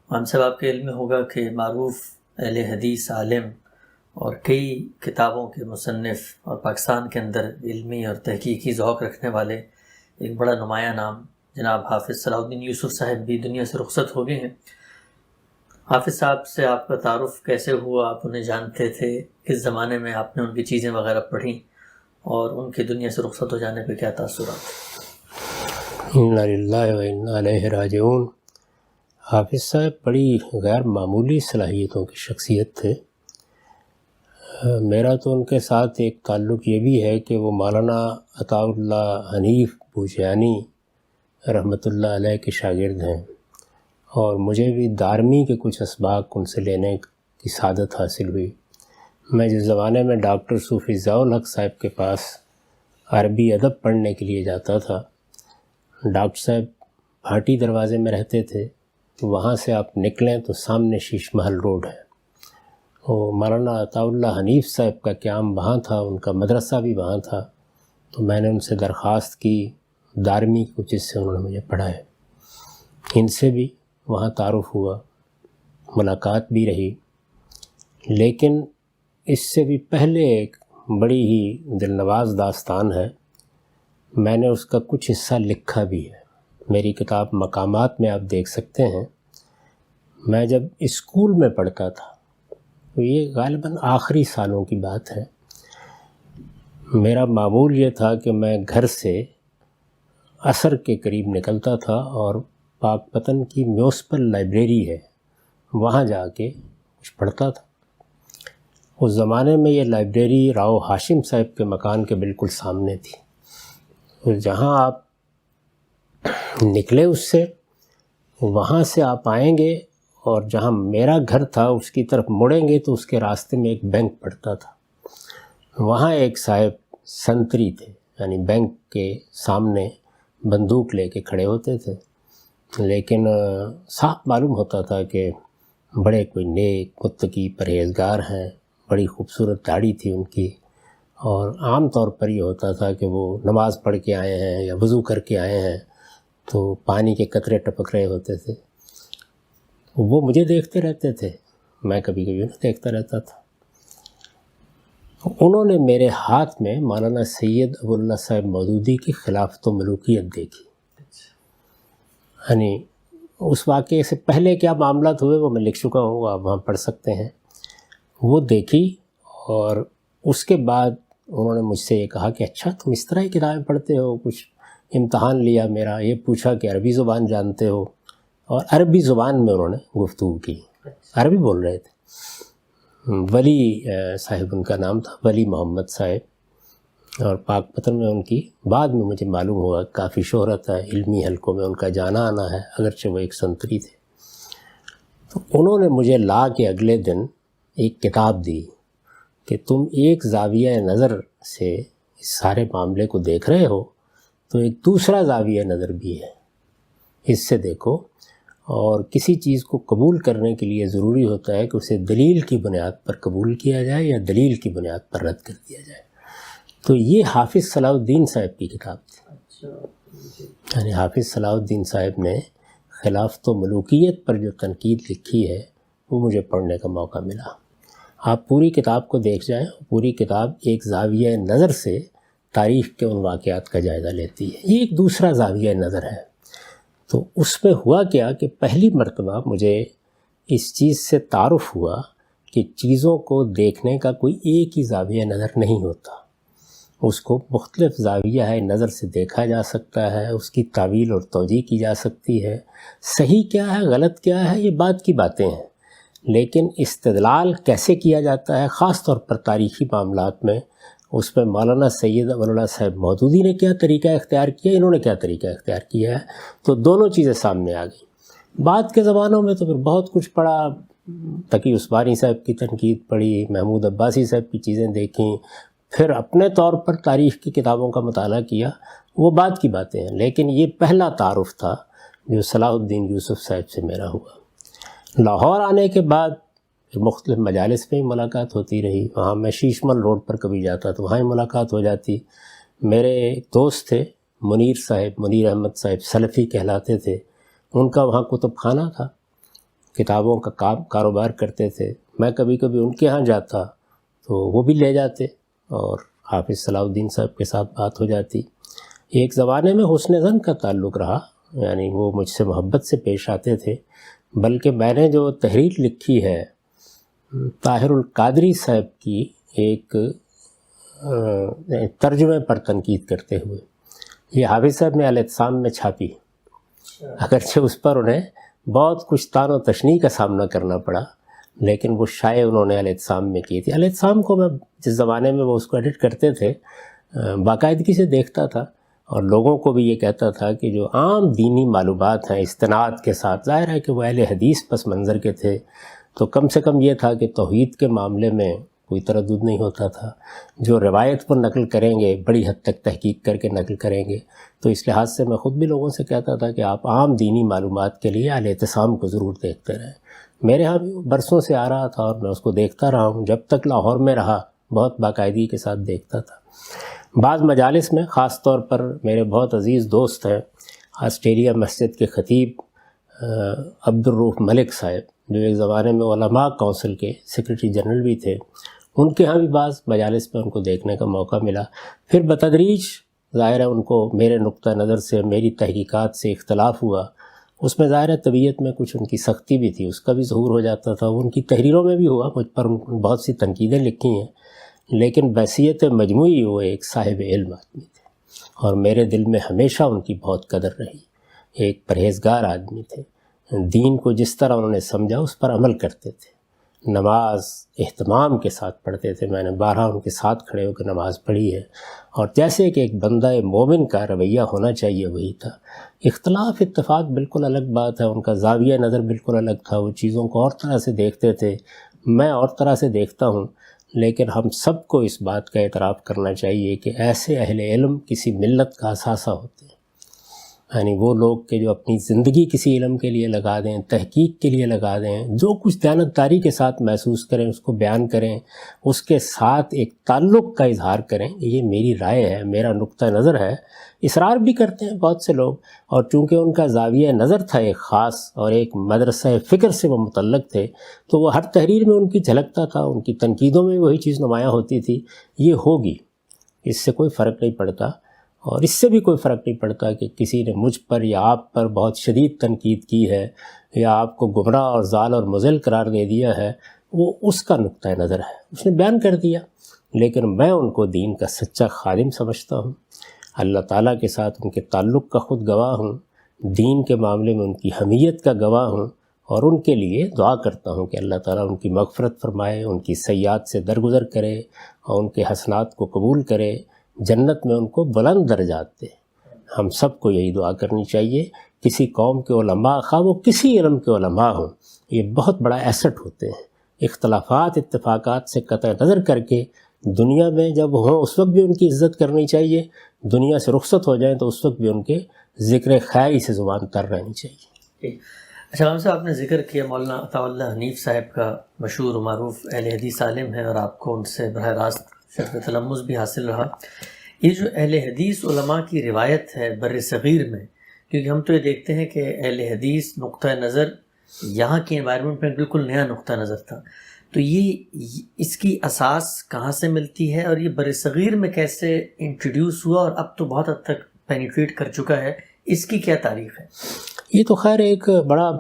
ہم سب آپ کے علم میں ہوگا کہ معروف اہل حدیث عالم اور کئی کتابوں کے مصنف اور پاکستان کے اندر علمی اور تحقیقی ذوق رکھنے والے ایک بڑا نمایاں نام جناب حافظ صلاح الدین یوسف صاحب بھی دنیا سے رخصت ہو گئے ہیں۔ حافظ صاحب سے آپ کا تعارف کیسے ہوا؟ آپ انہیں جانتے تھے؟ کس زمانے میں آپ نے ان کی چیزیں وغیرہ پڑھیں اور ان کی دنیا سے رخصت ہو جانے پہ کیا تاثرات؟ انا للہ و انا الیہ راجعون۔ حافظ صاحب بڑی غیر معمولی صلاحیتوں کی شخصیت تھے۔ میرا تو ان کے ساتھ ایک تعلق یہ بھی ہے کہ وہ مولانا عطاء اللہ حنیف بوجیانی رحمۃ اللہ علیہ کے شاگرد ہیں، اور مجھے بھی دارمی کے کچھ اسباق ان سے لینے کی سعادت حاصل ہوئی۔ میں جس زمانے میں ڈاکٹر صوفی ضیاء الحق صاحب کے پاس عربی ادب پڑھنے کے لیے جاتا تھا، ڈاکٹر صاحب بھاٹی دروازے میں رہتے تھے، وہاں سے آپ نکلیں تو سامنے شیش محل روڈ ہے۔ وہ مولانا عطاء اللہ حنیف صاحب کا قیام وہاں تھا، ان کا مدرسہ بھی وہاں تھا، تو میں نے ان سے درخواست کی دارمی کچھ اس سے انہوں نے مجھے پڑھائے۔ ان سے بھی وہاں تعارف ہوا، ملاقات بھی رہی، لیکن اس سے بھی پہلے ایک بڑی ہی دل نواز داستان ہے، میں نے اس کا کچھ حصہ لکھا بھی ہے، میری کتاب مقامات میں آپ دیکھ سکتے ہیں۔ میں جب اسکول میں پڑھتا تھا، تو یہ غالباً آخری سالوں کی بات ہے، میرا معمول یہ تھا کہ میں گھر سے عصر کے قریب نکلتا تھا اور پاک پتن کی میونسپل لائبریری ہے، وہاں جا کے کچھ پڑھتا تھا۔ اس زمانے میں یہ لائبریری راؤ ہاشم صاحب کے مکان کے بالکل سامنے تھی، تو جہاں آپ نکلے اس سے، وہاں سے آپ آئیں گے اور جہاں میرا گھر تھا اس کی طرف مڑیں گے تو اس کے راستے میں ایک بینک پڑتا تھا، وہاں ایک صاحب سنتری تھے، یعنی بینک کے سامنے بندوق لے کے کھڑے ہوتے تھے، لیکن صاف معلوم ہوتا تھا کہ بڑے کوئی نیک متقی پرہیزگار ہیں، بڑی خوبصورت داڑھی تھی ان کی، اور عام طور پر یہ ہوتا تھا کہ وہ نماز پڑھ کے آئے ہیں یا وضو کر کے آئے ہیں تو پانی کے قطرے ٹپک رہے ہوتے تھے، وہ مجھے دیکھتے رہتے تھے، میں کبھی کبھی انہیں دیکھتا رہتا تھا۔ انہوں نے میرے ہاتھ میں مولانا سید ابو اللہ صاحب مودودی کی خلافت و ملوکیت دیکھی، یعنی اس واقعے سے پہلے کیا معاملات ہوئے وہ میں لکھ چکا ہوں، آپ وہاں پڑھ سکتے ہیں، وہ دیکھی، اور اس کے بعد انہوں نے مجھ سے یہ کہا کہ اچھا تم اس طرح کی کتابیں پڑھتے ہو، کچھ امتحان لیا میرا، یہ پوچھا کہ عربی زبان جانتے ہو، اور عربی زبان میں انہوں نے گفتگو کی، عربی بول رہے تھے۔ ولی صاحب ان کا نام تھا، ولی محمد صاحب، اور پاک پتن میں ان کی بعد میں مجھے معلوم ہوا کافی شہرت ہے، علمی حلقوں میں ان کا جانا آنا ہے، اگرچہ وہ ایک سنتری تھے۔ تو انہوں نے مجھے لا کے اگلے دن ایک کتاب دی کہ تم ایک زاویہ نظر سے اس سارے معاملے کو دیکھ رہے ہو، تو ایک دوسرا زاویہ نظر بھی ہے، اس سے دیکھو، اور کسی چیز کو قبول کرنے کے لیے ضروری ہوتا ہے کہ اسے دلیل کی بنیاد پر قبول کیا جائے یا دلیل کی بنیاد پر رد کر دیا جائے۔ تو یہ حافظ صلاح الدین صاحب کی کتاب تھی، یعنی حافظ صلاح الدین صاحب نے خلافت و ملوکیت پر جو تنقید لکھی ہے وہ مجھے پڑھنے کا موقع ملا۔ آپ پوری کتاب کو دیکھ جائیں، پوری کتاب ایک زاویہ نظر سے تاریخ کے ان واقعات کا جائزہ لیتی ہے، یہ ایک دوسرا زاویہ نظر ہے۔ تو اس میں ہوا کیا کہ پہلی مرتبہ مجھے اس چیز سے تعارف ہوا کہ چیزوں کو دیکھنے کا کوئی ایک ہی زاویہ نظر نہیں ہوتا، اس کو مختلف زاویہ نظر سے دیکھا جا سکتا ہے، اس کی تعویل اور توجیہ کی جا سکتی ہے، صحیح کیا ہے غلط کیا ہے یہ بعد کی باتیں ہیں، لیکن استدلال کیسے کیا جاتا ہے، خاص طور پر تاریخی معاملات میں، اس میں مولانا سید ابو اللہ صاحب مودودی نے کیا طریقہ اختیار کیا، انہوں نے کیا طریقہ اختیار کیا ہے، تو دونوں چیزیں سامنے آ گئیں۔ بعد کے زمانوں میں تو پھر بہت کچھ پڑھا، تقی عثمانی صاحب کی تنقید پڑھی، محمود عباسی صاحب کی چیزیں دیکھیں، پھر اپنے طور پر تاریخ کی کتابوں کا مطالعہ کیا، وہ بعد کی باتیں ہیں، لیکن یہ پہلا تعارف تھا جو صلاح الدین یوسف صاحب سے میرا ہوا۔ لاہور آنے کے بعد مختلف مجالس میں ملاقات ہوتی رہی، وہاں میں شیش محل روڈ پر کبھی جاتا تو وہاں ملاقات ہو جاتی۔ میرے دوست تھے منیر احمد صاحب، سلفی کہلاتے تھے، ان کا وہاں کتب خانہ تھا، کتابوں کا کاروبار کرتے تھے. میں کبھی کبھی ان کے ہاں جاتا تو وہ بھی لے جاتے اور حافظ صلاح الدین صاحب کے ساتھ بات ہو جاتی. ایک زمانے میں حسن ظن کا تعلق رہا، یعنی وہ مجھ سے محبت سے پیش آتے تھے. بلکہ میں نے جو تحریر لکھی ہے طاہر القادری صاحب کی ایک ترجمے پر تنقید کرتے ہوئے، یہ حافظ صاحب نے الاعتصام میں چھاپی. اگرچہ اس پر انہیں بہت کچھ طعن و تشنیع کا سامنا کرنا پڑا، لیکن وہ شائع انہوں نے الاعتصام میں کی تھی. الاعتصام کو میں جس زمانے میں وہ اس کو ایڈٹ کرتے تھے باقاعدگی سے دیکھتا تھا، اور لوگوں کو بھی یہ کہتا تھا کہ جو عام دینی معلومات ہیں استناد کے ساتھ، ظاہر ہے کہ وہ اہل حدیث پس منظر کے تھے، تو کم سے کم یہ تھا کہ توحید کے معاملے میں کوئی تردد نہیں ہوتا تھا. جو روایت پر نقل کریں گے بڑی حد تک تحقیق کر کے نقل کریں گے. تو اس لحاظ سے میں خود بھی لوگوں سے کہتا تھا کہ آپ عام دینی معلومات کے لیے الاعتصام کو ضرور دیکھتے رہیں. میرے ہاں بھی برسوں سے آ رہا تھا اور میں اس کو دیکھتا رہا ہوں. جب تک لاہور میں رہا بہت باقاعدگی کے ساتھ دیکھتا تھا. بعض مجالس میں خاص طور پر میرے بہت عزیز دوست ہیں آسٹریلیا مسجد کے خطیب عبد الروف ملک صاحب، جو ایک زمانے میں علماء کونسل کے سیکریٹری جنرل بھی تھے، ان کے ہاں بھی بعض مجالس میں ان کو دیکھنے کا موقع ملا. پھر بتدریج ظاہر ہے ان کو میرے نقطہ نظر سے میری تحقیقات سے اختلاف ہوا. اس میں ظاہر ہے طبیعت میں کچھ ان کی سختی بھی تھی، اس کا بھی ظہور ہو جاتا تھا. ان کی تحریروں میں بھی ہوا، مجھ پر بہت سی تنقیدیں لکھی ہیں، لیکن بحیثیت مجموعی وہ ایک صاحب علم آدمی تھے اور میرے دل میں ہمیشہ ان کی بہت قدر رہی. ایک پرہیزگار آدمی تھے، دین کو جس طرح انہوں نے سمجھا اس پر عمل کرتے تھے. نماز اہتمام کے ساتھ پڑھتے تھے. میں نے بارہا ان کے ساتھ کھڑے ہو کے نماز پڑھی ہے، اور جیسے کہ ایک بندہ مومن کا رویہ ہونا چاہیے وہی تھا. اختلاف اتفاق بالکل الگ بات ہے، ان کا زاویہ نظر بالکل الگ تھا. وہ چیزوں کو اور طرح سے دیکھتے تھے، میں اور طرح سے دیکھتا ہوں. لیکن ہم سب کو اس بات کا اعتراف کرنا چاہیے کہ ایسے اہل علم کسی ملت کا اثاثہ ہوتے ہیں. یعنی وہ لوگ کہ جو اپنی زندگی کسی علم کے لیے لگا دیں، تحقیق کے لیے لگا دیں، جو کچھ دیانتداری کے ساتھ محسوس کریں اس کو بیان کریں، اس کے ساتھ ایک تعلق کا اظہار کریں کہ یہ میری رائے ہے، میرا نقطہ نظر ہے. اصرار بھی کرتے ہیں بہت سے لوگ، اور چونکہ ان کا زاویہ نظر تھا ایک خاص اور ایک مدرسہ فکر سے وہ متعلق تھے، تو وہ ہر تحریر میں ان کی جھلکتا تھا، ان کی تنقیدوں میں وہی چیز نمایاں ہوتی تھی. یہ ہوگی، اس سے کوئی فرق نہیں پڑتا، اور اس سے بھی کوئی فرق نہیں پڑتا کہ کسی نے مجھ پر یا آپ پر بہت شدید تنقید کی ہے یا آپ کو گمراہ اور ضال اور مضل قرار دے دیا ہے. وہ اس کا نقطہ نظر ہے، اس نے بیان کر دیا. لیکن میں ان کو دین کا سچا خادم سمجھتا ہوں، اللہ تعالیٰ کے ساتھ ان کے تعلق کا خود گواہ ہوں، دین کے معاملے میں ان کی حمیت کا گواہ ہوں، اور ان کے لیے دعا کرتا ہوں کہ اللہ تعالیٰ ان کی مغفرت فرمائے، ان کی سیئات سے درگزر کرے اور ان کے حسنات کو قبول کرے، جنت میں ان کو بلند درجات دے. ہم سب کو یہی دعا کرنی چاہیے. کسی قوم کے علماء، خواہ وہ کسی علم کے علماء ہوں، یہ بہت بڑا ایسٹ ہوتے ہیں. اختلافات اتفاقات سے قطع نظر کر کے دنیا میں جب ہوں اس وقت بھی ان کی عزت کرنی چاہیے، دنیا سے رخصت ہو جائیں تو اس وقت بھی ان کے ذکر خیری سے زبان تر رہنی چاہیے. اچھا مولانا صاحب، آپ نے ذکر کیا مولانا عطا اللہ حنیف صاحب کا، مشہور و معروف اہل حدیث عالم ہے، اور آپ کو ان سے براہ راست شرف تلمذ بھی حاصل رہا. یہ جو اہل حدیث علماء کی روایت ہے بر صغیر میں، کیونکہ ہم تو یہ دیکھتے ہیں کہ اہل حدیث نقطہ نظر یہاں کی انوائرمنٹ میں بالکل نیا نقطہ نظر تھا، تو یہ اس کی اساس کہاں سے ملتی ہے اور یہ بر صغیر میں کیسے انٹروڈیوس ہوا اور اب تو بہت حد تک پینیٹریٹ کر چکا ہے، اس کی کیا تاریخ ہے؟ یہ تو خیر ایک بڑا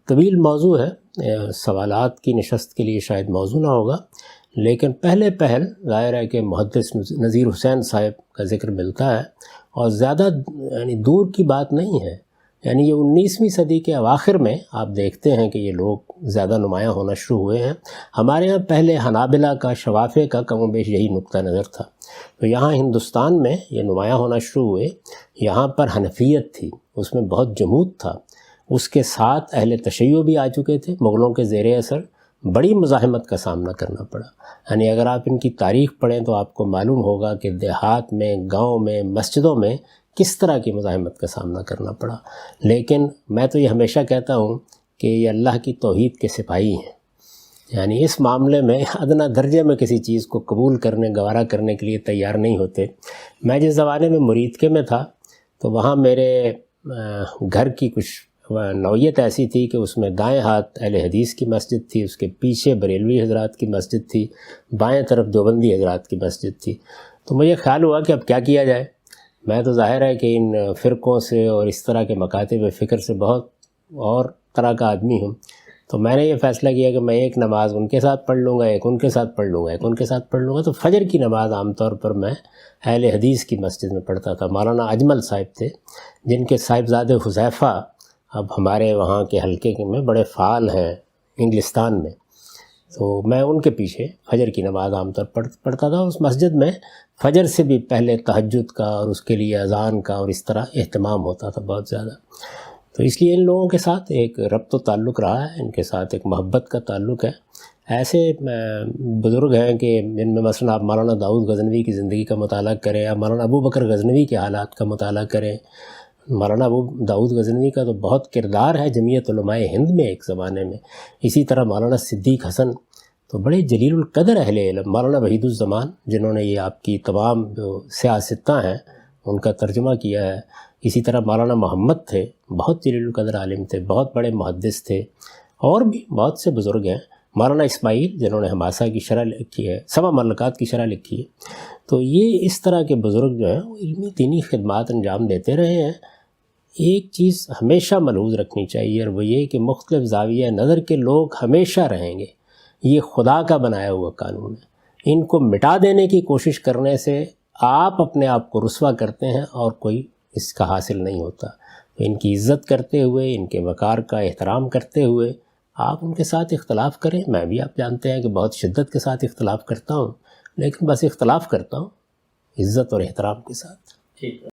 طویل موضوع ہے، سوالات کی نشست کے لیے شاید موضوع نہ ہوگا. لیکن پہلے پہل ظاہر ہے کہ محدث نذیر حسین صاحب کا ذکر ملتا ہے، اور زیادہ یعنی دور کی بات نہیں ہے. یعنی یہ 19ویں صدی کے اواخر میں آپ دیکھتے ہیں کہ یہ لوگ زیادہ نمایاں ہونا شروع ہوئے ہیں. ہمارے ہاں پہلے حنابلہ کا، شوافع کا کم و بیش یہی نقطہ نظر تھا، تو یہاں ہندوستان میں یہ نمایاں ہونا شروع ہوئے. یہاں پر حنفیت تھی، اس میں بہت جمود تھا. اس کے ساتھ اہل تشیع بھی آ چکے تھے مغلوں کے زیر اثر. بڑی مزاحمت کا سامنا کرنا پڑا. یعنی اگر آپ ان کی تاریخ پڑھیں تو آپ کو معلوم ہوگا کہ دیہات میں، گاؤں میں، مسجدوں میں کس طرح کی مزاحمت کا سامنا کرنا پڑا. لیکن میں تو یہ ہمیشہ کہتا ہوں کہ یہ اللہ کی توحید کے سپاہی ہیں. یعنی اس معاملے میں ادنیٰ درجے میں کسی چیز کو قبول کرنے، گوارا کرنے کے لیے تیار نہیں ہوتے. میں جس زمانے میں مرید کے میں تھا تو وہاں میرے گھر کی کچھ نوعیت ایسی تھی کہ اس میں دائیں ہاتھ اہل حدیث کی مسجد تھی، اس کے پیچھے بریلوی حضرات کی مسجد تھی، بائیں طرف دیوبندی حضرات کی مسجد تھی. تو مجھے خیال ہوا کہ اب کیا کیا جائے. میں تو ظاہر ہے کہ ان فرقوں سے اور اس طرح کے مکاتب فکر سے بہت اور طرح کا آدمی ہوں. تو میں نے یہ فیصلہ کیا کہ میں ایک نماز ان کے ساتھ پڑھ لوں گا، ایک ان کے ساتھ پڑھ لوں گا، ایک ان کے ساتھ پڑھ لوں گا. تو فجر کی نماز عام طور پر میں اہل حدیث کی مسجد میں پڑھتا تھا. مولانا اجمل صاحب تھے جن کے صاحبزادے حذیفہ اب ہمارے وہاں کے حلقے میں بڑے فعال ہیں انگلستان میں. تو میں ان کے پیچھے فجر کی نماز عام طور پر پڑھتا تھا. اس مسجد میں فجر سے بھی پہلے تہجد کا اور اس کے لیے اذان کا اور اس طرح اہتمام ہوتا تھا بہت زیادہ. تو اس لیے ان لوگوں کے ساتھ ایک ربط و تعلق رہا ہے، ان کے ساتھ ایک محبت کا تعلق ہے. ایسے بزرگ ہیں کہ جن میں مثلا آپ مولانا داؤد غزنوی کی زندگی کا مطالعہ کریں، آپ مولانا ابو بکر غزنوی کے حالات کا مطالعہ کریں. مولانا ابو داؤد غزنوی کا تو بہت کردار ہے جمعیت علماء ہند میں ایک زمانے میں. اسی طرح مولانا صدیق حسن تو بڑے جلیل القدر اہل علم. مولانا وحید الزمان جنہوں نے یہ آپ کی تمام جو سیاستاں ہیں ان کا ترجمہ کیا ہے. اسی طرح مولانا محمد تھے، بہت جلیل القدر عالم تھے، بہت بڑے محدث تھے. اور بھی بہت سے بزرگ ہیں. مولانا اسماعیل جنہوں نے حماسہ کی شرح لکھی ہے، سبع مملکات کی شرح لکھی ہے. تو یہ اس طرح کے بزرگ جو ہیں وہ علمی دینی خدمات انجام دیتے رہے ہیں. ایک چیز ہمیشہ ملحوظ رکھنی چاہیے اور وہ یہ کہ مختلف زاویہ نظر کے لوگ ہمیشہ رہیں گے. یہ خدا کا بنایا ہوا قانون ہے. ان کو مٹا دینے کی کوشش کرنے سے آپ اپنے آپ کو رسوا کرتے ہیں اور کوئی اس کا حاصل نہیں ہوتا. تو ان کی عزت کرتے ہوئے، ان کے وقار کا احترام کرتے ہوئے آپ ان کے ساتھ اختلاف کریں. میں بھی آپ جانتے ہیں کہ بہت شدت کے ساتھ اختلاف کرتا ہوں، لیکن بس اختلاف کرتا ہوں عزت اور احترام کے ساتھ. ٹھیک ہے.